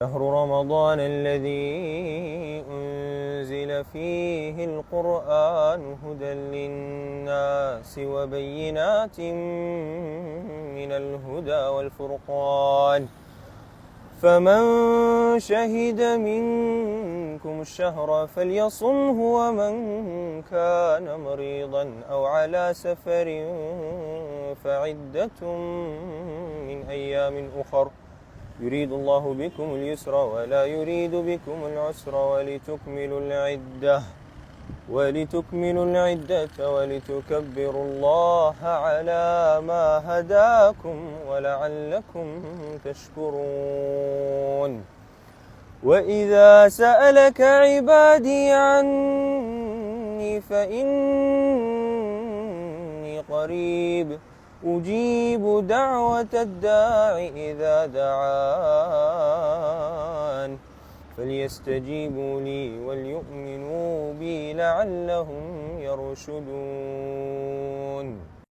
شهر رمضان الذي أنزل فيه القرآن هدى للناس وبينات من الهدى والفرقان، فمن شهد منكم الشهر فليصمه، ومن كان مريضا أو على سفر فعدة من أيام أخر، يريد الله بكم اليسر ولا يريد بكم العسر، ولتكملوا العدة ولتكبروا الله على ما هداكم ولعلكم تشكرون. وإذا سألك عبادي عني فإني قريب أجيب دعوة الداع إذا دعان، فليستجيبوا لي وليؤمنوا بي لعلهم يرشدون.